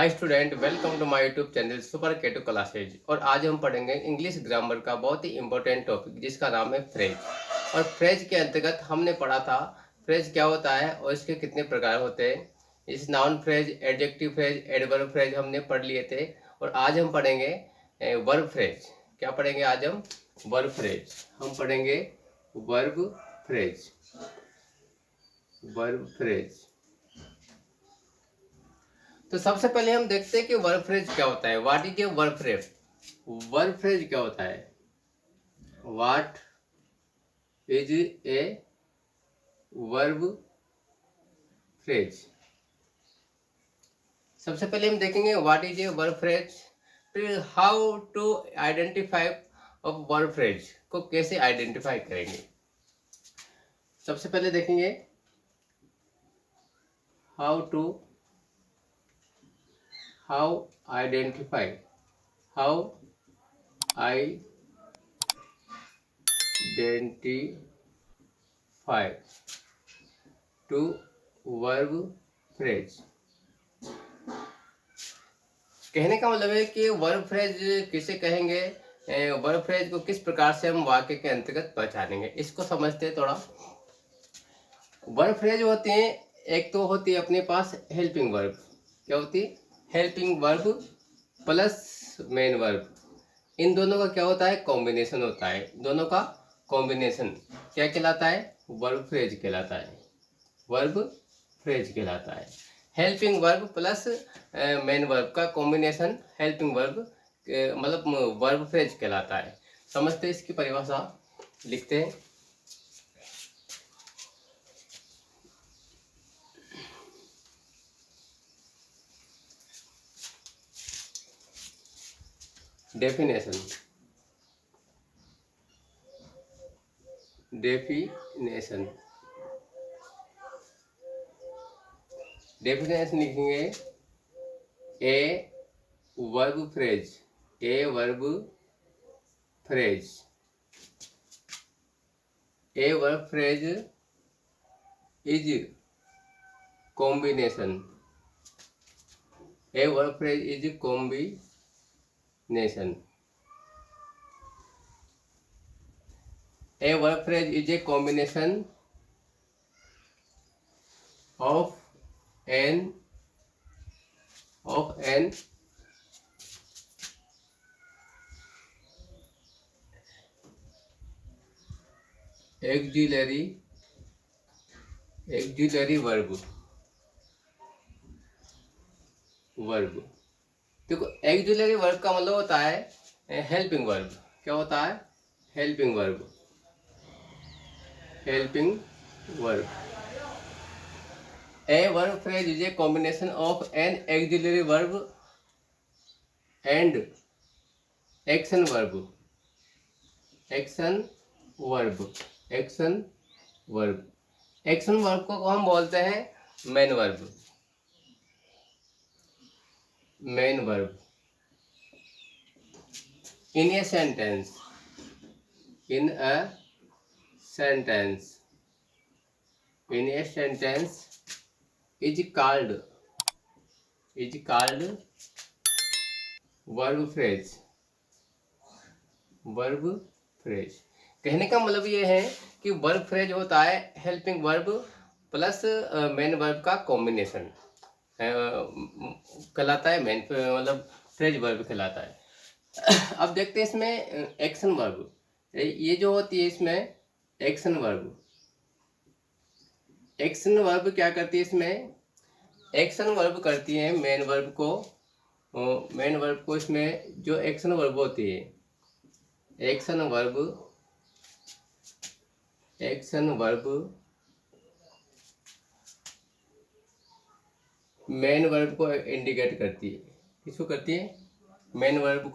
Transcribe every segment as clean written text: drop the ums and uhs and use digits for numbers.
Hi student, welcome to my YouTube channel super K two classes. और आज हम पढ़ेंगे इंग्लिश ग्रामर का बहुत ही इंपॉर्टेंट टॉपिक जिसका नाम है फ्रेज। और फ्रेज के अंतर्गत हमने पढ़ा था फ्रेज क्या होता है और इसके कितने प्रकार होते हैं। इस noun phrase, adjective phrase, adverb phrase हमने पढ़ लिए थे। और आज हम पढ़ेंगे वर्ब फ्रेज। क्या पढ़ेंगे आज हम? Verb phrase. हम पढ़ेंगे वर्ब फ्रेज। Verb phrase. तो सबसे पहले हम देखते हैं कि वर्ब फ्रेज क्या होता है। What is a verb phrase? Verb phrase क्या होता है? What is a verb phrase? सबसे पहले हम देखेंगे what is a verb phrase, फिर how to identify of verb phrase को कैसे आइडेंटिफाई करेंगे। सबसे पहले देखेंगे हाउ identify to verb phrase। कहने का मतलब है कि वर्ब फ्रेज किसे कहेंगे, वर्ब फ्रेज को किस प्रकार से हम वाक्य के अंतर्गत पहचानेंगे, इसको समझते हैं थोड़ा। वर्ब फ्रेज होते हैं, एक तो होती है अपने पास हेल्पिंग वर्ब। क्या होती है? Helping verb plus main verb. इन दोनों का क्या होता है? कॉम्बिनेशन होता है। दोनों का कॉम्बिनेशन क्या कहलाता है? वर्ब फ्रेज कहलाता है। वर्ब फ्रेज कहलाता है। Helping verb plus main verb का कॉम्बिनेशन हेल्पिंग वर्ब मतलब वर्ब फ्रेज कहलाता है। समझते हैं इसकी परिभाषा, लिखते हैं। डेफिनेशन लिखेंगे। ए verb phrase is combination. A verb phrase is a combination. A verb phrase is a combination of an auxiliary verb. देखो, एक्सिलरी वर्ब का मतलब होता है हेल्पिंग वर्ब। क्या होता है? Helping verb. A verb phrase is a combination of an auxiliary verb and action verb. Action verb को हम बोलते हैं main verb. in a sentence is called verb phrase। कहने का मतलब ये है कि वर्ब फ्रेज होता है helping verb plus main verb का कॉम्बिनेशन कहलाता है। मेन मतलब फ्रेज वर्ब कहलाता है। अब देखते हैं इसमें एक्शन वर्ब। ये जो होती है इसमें एक्शन वर्ब क्या करती है? इसमें एक्शन वर्ब करती है मेन वर्ब को इसमें जो एक्शन वर्ब होती है, एक्शन वर्ब मेन वर्ब को इंडिकेट करती है। किसको करती है? मेन वर्ब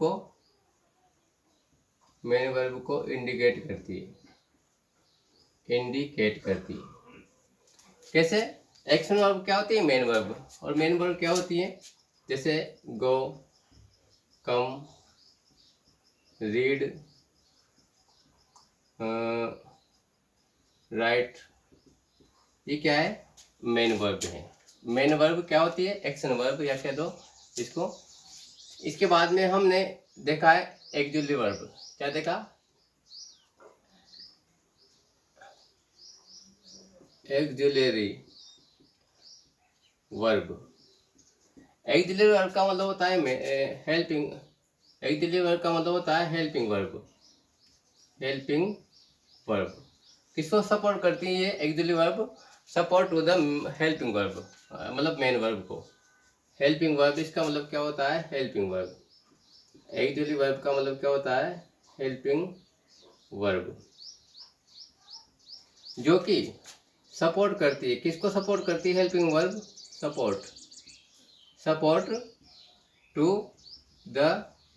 को इंडिकेट करती है। कैसे? एक्शन वर्ब क्या होती है? Main verb. और मेन वर्ब क्या होती है? जैसे गो, कम, रीड, राइट, ये क्या है? मेन वर्ब है। मेन वर्ब क्या होती है? एक्शन वर्ब, या कह दो इसको। इसके बाद में हमने देखा है एक्जुलरी वर्ब। क्या देखा? Auxiliary verb. एक्जुलरी वर्ब का मतलब होता है हेल्पिंग। एक्जुलरी वर्ब का मतलब होता है हेल्पिंग वर्ब। हेल्पिंग वर्ब किसको सपोर्ट करती है ये auxiliary verb? Support to the helping verb, मतलब मेन वर्ब को। हेल्पिंग वर्ब इसका मतलब क्या होता है? Helping verb. एक्जुलरी वर्ब का मतलब क्या होता है? हेल्पिंग वर्ब, जो कि सपोर्ट करती है। किसको सपोर्ट करती है helping verb? Support to the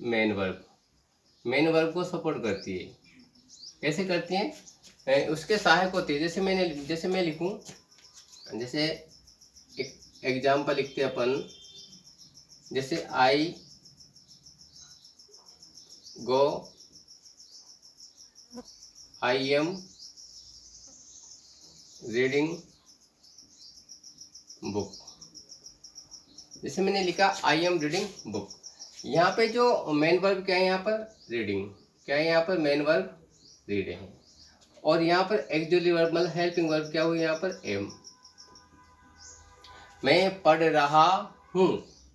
main verb. Main verb को सपोर्ट करती है। कैसे करती है? उसके सहायक होती है। जैसे मैं लिखूं, जैसे एक एग्जाम्पल लिखते हैं अपन। जैसे आई गो, आई एम रीडिंग बुक। जैसे मैंने लिखा आई एम रीडिंग बुक, यहाँ पे जो मेन वर्ब क्या है? यहाँ पर रीडिंग। क्या है यहाँ पर? मेन वर्ब रीड है। और यहाँ पर एक्जुलरी वर्ब मतलब हेल्पिंग वर्ब क्या हुई? यहाँ पर एम। मैं पढ़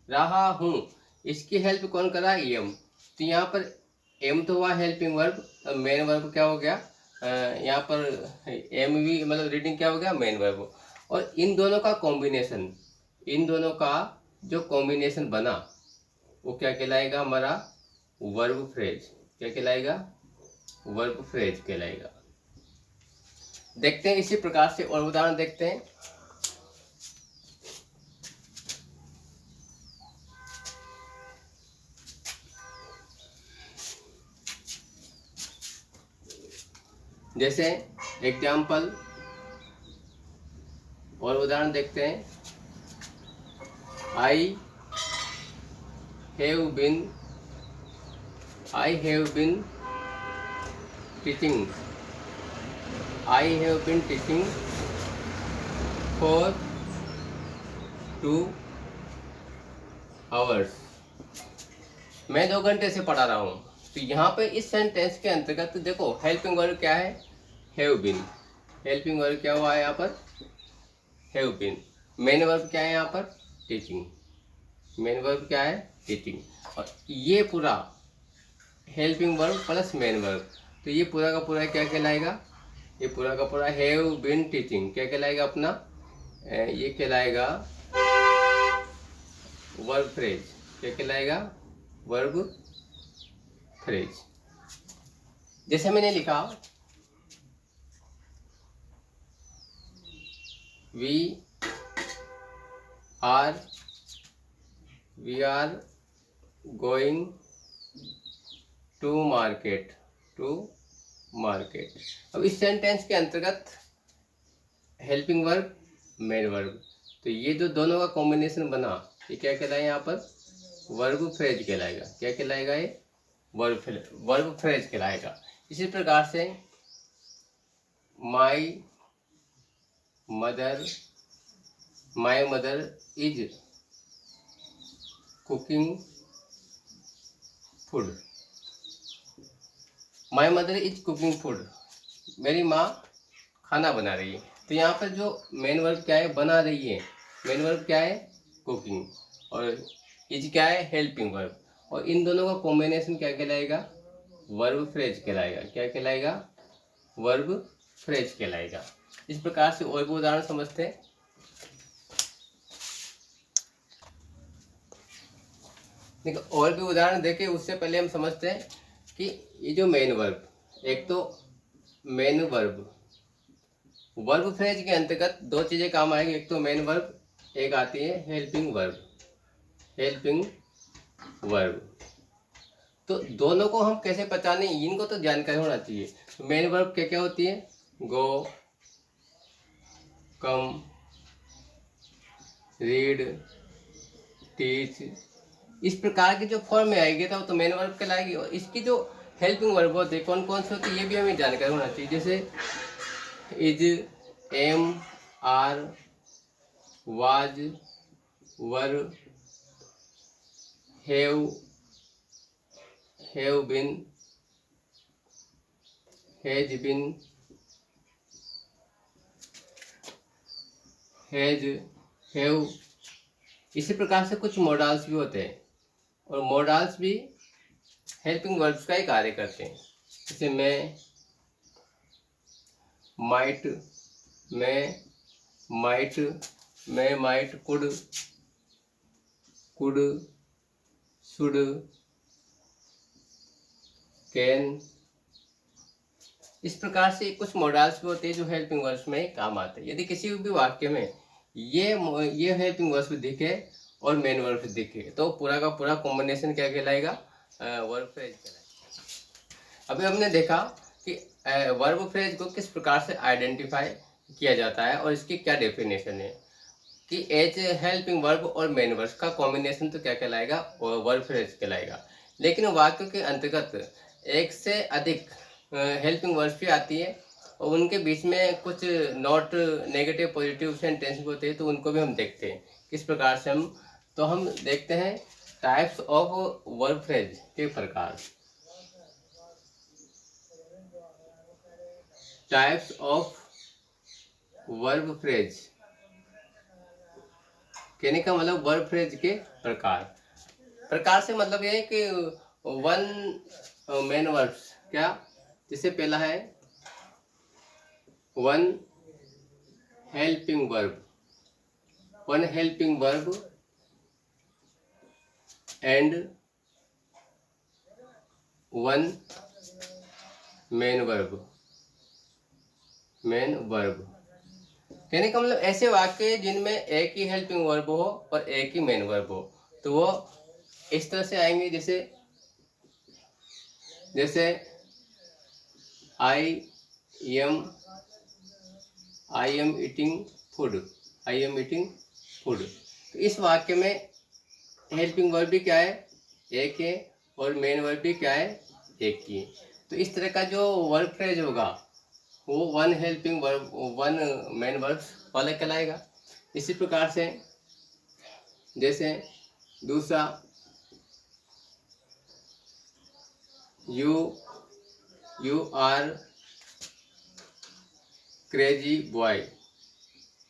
रहा हूँ, इसकी हेल्प कौन करा? एम। तो यहाँ पर एम तो हुआ हेल्पिंग वर्ब, मेन वर्ब क्या हो गया? यहाँ पर एम भी मतलब रीडिंग क्या हो गया? Main verb. और इन दोनों का कॉम्बिनेशन, इन दोनों का जो कॉम्बिनेशन बना वो क्या कहलाएगा? हमारा वर्ब फ्रेज। क्या कहलाएगा? वर्ब फ्रेज कहलाएगा। देखते हैं इसी प्रकार से और उदाहरण देखते हैं। जैसे एग्जाम्पल और उदाहरण देखते हैं। I have been teaching. I have been teaching for 2 hours। मैं 2 घंटे से पढ़ा रहा हूँ। तो यहाँ पे इस सेंटेंस के अंतर्गत देखो हेल्पिंग वर्ब क्या है? Have been. हेल्पिंग वर्ब क्या हुआ है यहाँ पर? Have been. मेन वर्ब क्या है यहाँ पर? टीचिंग। मेन वर्ब क्या है? टीचिंग। और ये पूरा helping verb plus main verb, तो ये पूरा का पूरा क्या कहलाएगा? ये पूरा का पूरा हैव बीन टीचिंग क्या कहलाएगा अपना? ये कहलाएगा वर्ब फ्रेज। क्या कहलाएगा? Verb phrase. जैसे मैंने लिखा we are going to market. अब इस सेंटेंस के अंतर्गत हेल्पिंग वर्ब, मेन वर्ब, तो ये जो दोनों का कॉम्बिनेशन बना ये क्या कहलाएगा? यहाँ पर वर्ब फ्रेज कहलाएगा। क्या कहलाएगा? ये वर्ब फ्रेज कहलाएगा। इसी प्रकार से my mother is cooking food. My mother is cooking food, मेरी माँ खाना बना रही है। तो यहाँ पर जो मेन वर्ब क्या है? बना रही है। मेन वर्ब क्या है? कुकिंग। और इज क्या है? Helping verb. और इन दोनों का कॉम्बिनेशन क्या कहलाएगा? वर्ब फ्रेज कहलाएगा। क्या कहलाएगा? वर्ब फ्रेज कहलाएगा। इस प्रकार से और भी उदाहरण समझते हैं। देखो और भी उदाहरण देखे उससे पहले हम समझते हैं कि ये जो मेन वर्ब, एक तो मेन वर्ब फ्रेज के अंतर्गत 2 चीजें काम आएंगी। एक तो मेन वर्ब, एक आती है हेल्पिंग वर्ब। तो दोनों को हम कैसे पहचाने, इनको तो जानकारी होना चाहिए। तो मेन वर्ब क्या क्या होती है? गो, कम, रीड, टीच, इस प्रकार की जो फॉर्म में आएगी तो मेन वर्ब कहलाएगी। और इसकी जो हेल्पिंग वर्ब होती है कौन कौन से होती है ये भी हमें जानकारी होना चाहिए। जैसे is, am, are, was, were, have been, has been, have. इसी प्रकार से कुछ मोडाल्स भी होते हैं और मोडाल्स भी हेल्पिंग वर्ब्स का ही कार्य करते हैं। जैसे मैं, माइट, मैं माइट, कुड, शुड, कैन। इस प्रकार से कुछ मोडाल्स भी होते हैं जो हेल्पिंग वर्ब्स में काम आते हैं। यदि किसी भी वाक्य में ये हेल्पिंग वर्ब्स दिखे और मेन वर्ब दिखे तो पूरा का पूरा कॉम्बिनेशन क्या कहलाएगा? वर्ब फ्रेज कहलाएगा। अभी हमने देखा कि वर्ब फ्रेज को किस प्रकार से आइडेंटिफाई किया जाता है और इसकी क्या डेफिनेशन है कि एज हेल्पिंग वर्ब और मेन वर्ब का कॉम्बिनेशन तो क्या कहलाएगा? वर्ब फ्रेज कहलाएगा। लेकिन वाक्य के अंतर्गत एक से अधिक हेल्पिंग वर्ब्स भी आती है और उनके बीच में कुछ नॉट नेगेटिव पॉजिटिव सेंटेंस भी होते हैं, तो उनको भी हम देखते हैं किस प्रकार से हम देखते हैं टाइप्स ऑफ वर्ब फ्रेज के प्रकार। टाइप्स ऑफ वर्ब फ्रेज कहने का मतलब वर्ब फ्रेज के प्रकार से मतलब ये है कि वन मेन वर्ब्स क्या, जैसे पहला है one helping verb and one main verb. कहने का मतलब ऐसे वाक्य जिनमें एक ही हेल्पिंग वर्ब हो और एक ही मेन वर्ब हो, तो वो इस तरह से आएंगे जैसे आई एम ईटिंग फूड। तो इस वाक्य में हेल्पिंग वर्ब भी क्या है? एक है और मेन वर्ब भी क्या है? एक ही है। तो इस तरह का जो वर्ब फ्रेज होगा वो one helping verb one main verb वाला कहलाएगा। इसी प्रकार से जैसे दूसरा यू आर क्रेजी बॉय।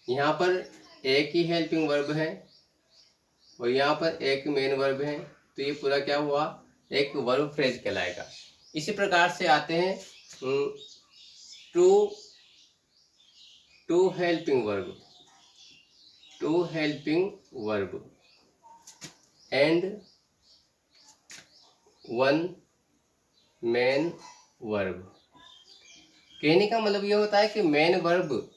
यहाँ पर एक ही हेल्पिंग वर्ब है और यहाँ पर एक मेन वर्ब है, तो ये पूरा क्या हुआ? एक वर्ब फ्रेज कहलाएगा। इसी प्रकार से आते हैं two helping verb and one main verb. कहने का मतलब ये होता है कि मेन वर्ब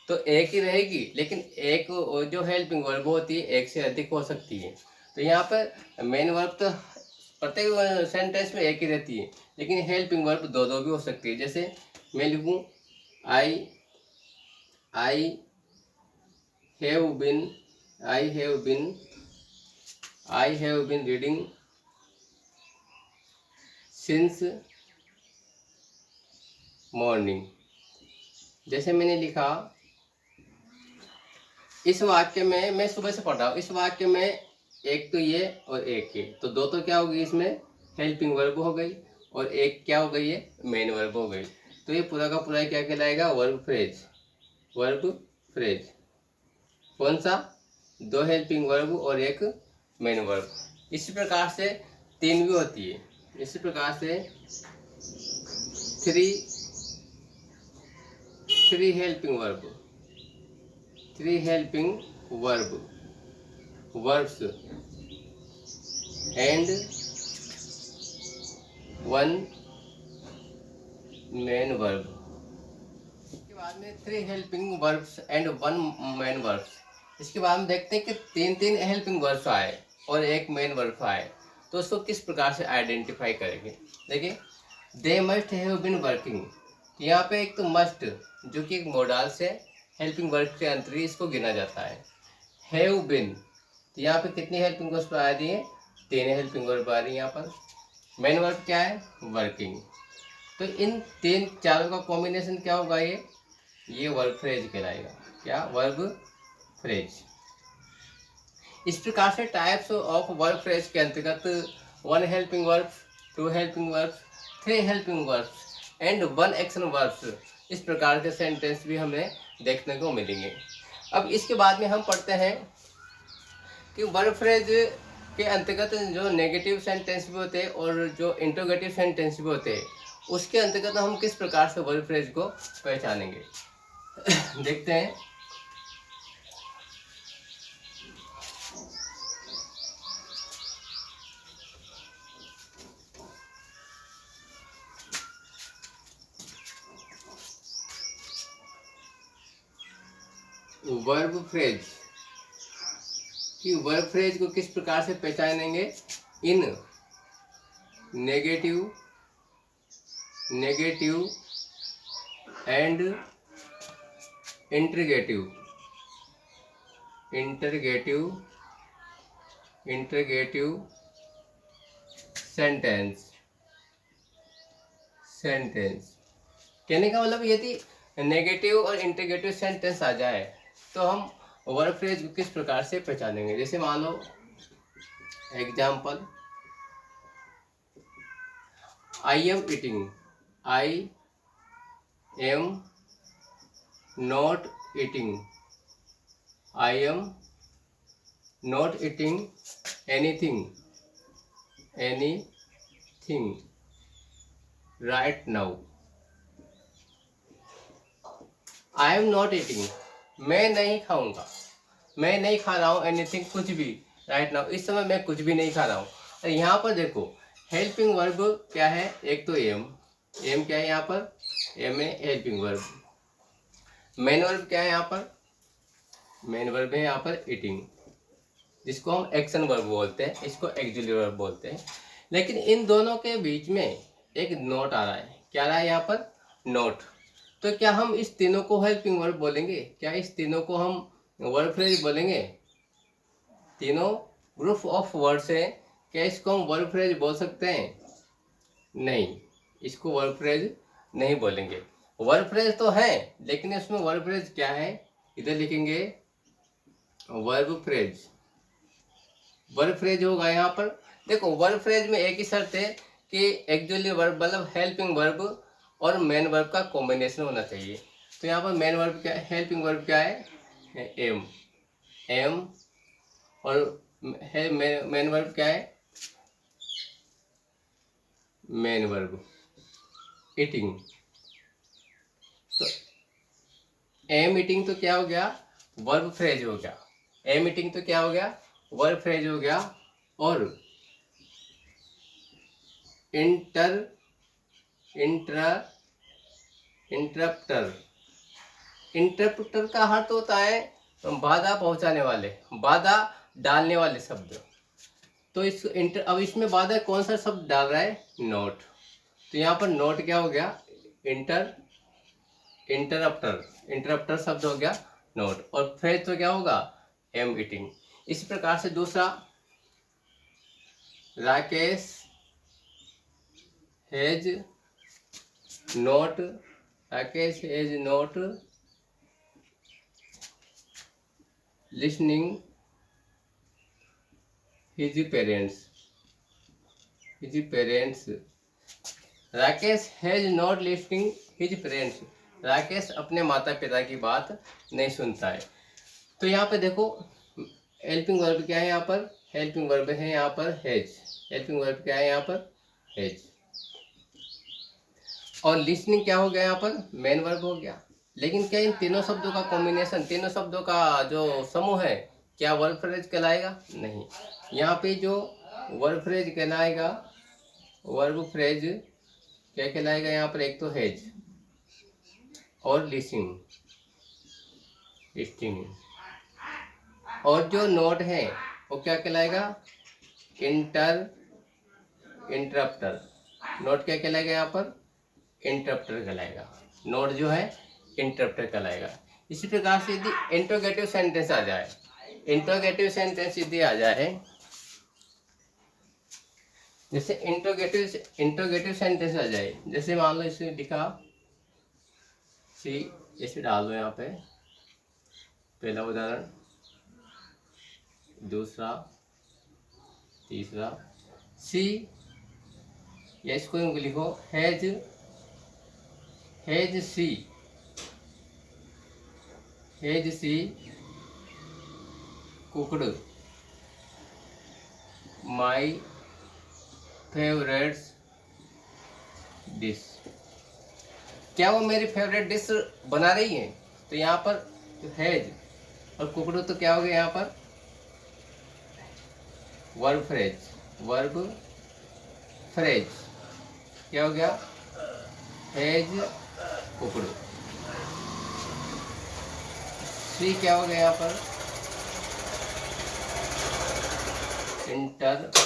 तो एक ही रहेगी, लेकिन एक जो हेल्पिंग वर्ब होती है एक से अधिक हो सकती है। तो यहाँ पर मेन वर्ब तो प्रत्येक सेंटेंस में एक ही रहती है, लेकिन हेल्पिंग वर्ब दो भी हो सकती है। जैसे मैं लिखूँ I have been reading since morning. जैसे मैंने लिखा इस वाक्य में मैं सुबह से पढ़ रहा हूँ, इस वाक्य में एक तो ये और एक ये, तो दो तो क्या हो गई? इसमें हेल्पिंग वर्ब हो गई और एक क्या हो गई है? मेन वर्ब हो गई। तो ये पूरा का पूरा क्या कहलाएगा? Verb phrase. कौन सा? दो हेल्पिंग वर्ब और एक मेन वर्ब। इसी प्रकार से तीन भी होती है। इसी प्रकार से three helping verbs and one main verb. इसके बाद में three helping verbs and one main verbs. इसके बाद में देखते हैं कि तीन हेल्पिंग वर्ब्स आए और एक मेन वर्ब आए, तो उसको किस प्रकार से आइडेंटिफाई करेंगे? देखिए, they must have been working. यहाँ पे एक तो मस्ट जो कि एक मोडाल से हेल्पिंग वर्ब के अंतर्गत इसको गिना जाता है। हैव बीन, तो यहाँ पे कितनी हेल्पिंग वर्ब्स आ रही है? तीन हेल्पिंग वर्ब आ रही है यहाँ पर। मेन वर्ब क्या है? वर्किंग। तो इन तीन चारों का कॉम्बिनेशन क्या होगा? ये वर्ब फ्रेज कहलाएगा। क्या? Verb phrase. इस प्रकार से टाइप्स ऑफ वर्ब फ्रेज के अंतर्गत 1 helping verb, 2 helping verb, 3 helping verbs and 1 action verbs, इस प्रकार के सेंटेंस भी हमें देखने को मिलेंगे। अब इसके बाद में हम पढ़ते हैं कि वर्ब फ्रेज के अंतर्गत जो नेगेटिव सेंटेंस भी होते हैं और जो इंट्रोगेटिव सेंटेंस भी होते हैं, उसके अंतर्गत हम किस प्रकार से वर्ब फ्रेज को पहचानेंगे। देखते हैं। वर्ब फ्रेज कि वर्ब फ्रेज को किस प्रकार से पहचानेंगे। इन नेगेटिव एंड इंटरगेटिव सेंटेंस। कहने का मतलब यदि नेगेटिव और इंटरगेटिव सेंटेंस आ जाए तो हम वर्ब फ्रेज को किस प्रकार से पहचानेंगे। जैसे मान लो example, I am eating, I am not eating, I am not eating anything right now. I am not eating, मैं नहीं खाऊंगा, मैं नहीं खा रहा हूँ एनीथिंग, कुछ भी, राइट नाउ, इस समय मैं कुछ भी नहीं खा रहा हूँ। और यहाँ पर देखो हेल्पिंग वर्ब क्या है, एक तो एम क्या है यहाँ पर, एम है हेल्पिंग वर्ब। मेन वर्ब क्या है यहाँ पर, मेन वर्ब है यहाँ पर ईटिंग, जिसको हम एक्शन वर्ब बोलते हैं, इसको एक्जुलरी वर्ब बोलते हैं। लेकिन इन दोनों के बीच में एक नोट आ रहा है, क्या आ रहा है यहाँ पर, नोट। तो क्या हम इस तीनों को हेल्पिंग वर्ब बोलेंगे, क्या इस तीनों को हम वर्ब फ्रेज बोलेंगे। तीनों ग्रुप ऑफ वर्ड्स हैं, क्या इसको हम वर्ब फ्रेज बोल सकते हैं, नहीं, इसको वर्ब फ्रेज नहीं बोलेंगे। वर्ब फ्रेज तो है लेकिन इसमें वर्ब फ्रेज क्या है, इधर लिखेंगे वर्ब फ्रेज। वर्ब फ्रेज होगा यहाँ पर। देखो वर्ब फ्रेज में एक ही शर्त है कि एक्चुअली वर्ब मतलब हेल्पिंग वर्ब और मेन वर्ब का कॉम्बिनेशन होना चाहिए। तो यहाँ पर मेन वर्ब क्या है, हेल्पिंग वर्ब क्या है, एम, और मेन वर्ब क्या है, मेन वर्ब ईटिंग। तो एम ईटिंग तो क्या हो गया, वर्ब फ्रेज हो गया। एम ईटिंग तो क्या हो गया, वर्ब फ्रेज हो गया। और इंटरप्टर का अर्थ होता है बाधा पहुंचाने वाले, बाधा डालने वाले शब्द। तो इस अब इसमें बाधा कौन सा शब्द डाल रहा है, नोट। तो यहाँ पर नोट क्या हो गया, इंटरप्टर शब्द हो गया नोट, और फ्रेज तो क्या होगा, एम ईटिंग। इस प्रकार से दूसरा, Rakesh has not listening his parents. Rakesh has not listening his parents, Rakesh अपने माता पिता की बात नहीं सुनता है। तो यहाँ पे देखो हेल्पिंग वर्ब क्या है, यहाँ पर हेल्पिंग वर्ब है यहाँ पर हैज। हेल्पिंग वर्ब क्या है यहाँ पर, हैज। और लिसनिंग क्या हो गया यहाँ पर, मेन वर्ब हो गया। लेकिन क्या इन तीनों शब्दों का कॉम्बिनेशन, तीनों शब्दों का जो समूह है, क्या वर्ब फ्रेज कहलाएगा, नहीं। यहाँ पे जो वर्ब फ्रेज कहलाएगा, वर्ब फ्रेज क्या कहलाएगा यहाँ पर, एक तो हैज और लिसनिंग, और जो नोट है वो क्या कहलाएगा, इंटरप्टर। नोट क्या कहलाएगा यहाँ पर, इंटरप्टर कहलाएगा। नोट जो है इंटरप्टर कहलाएगा। इसी प्रकार से यदि इंट्रोगेटिव सेंटेंस आ जाए, यदि आ जाए, जैसे इंट्रोगेटिव सेंटेंस आ जाए, जैसे मान लो इसमें लिखा सी, ऐसे डाल दो यहाँ पे, पहला उदाहरण, दूसरा, तीसरा। सी, या इसको यूं लिखो, has she, cooked my favourite dish. क्या वो मेरी फेवरेट डिश बना रही है? तो यहाँ पर तो हैज और कुकड़ू तो क्या हो गया यहाँ पर? वर्ब फ्रेज क्या हो गया? हैज कुकड़ू। सी क्या हो गया यहाँ पर? इंटरप्टर।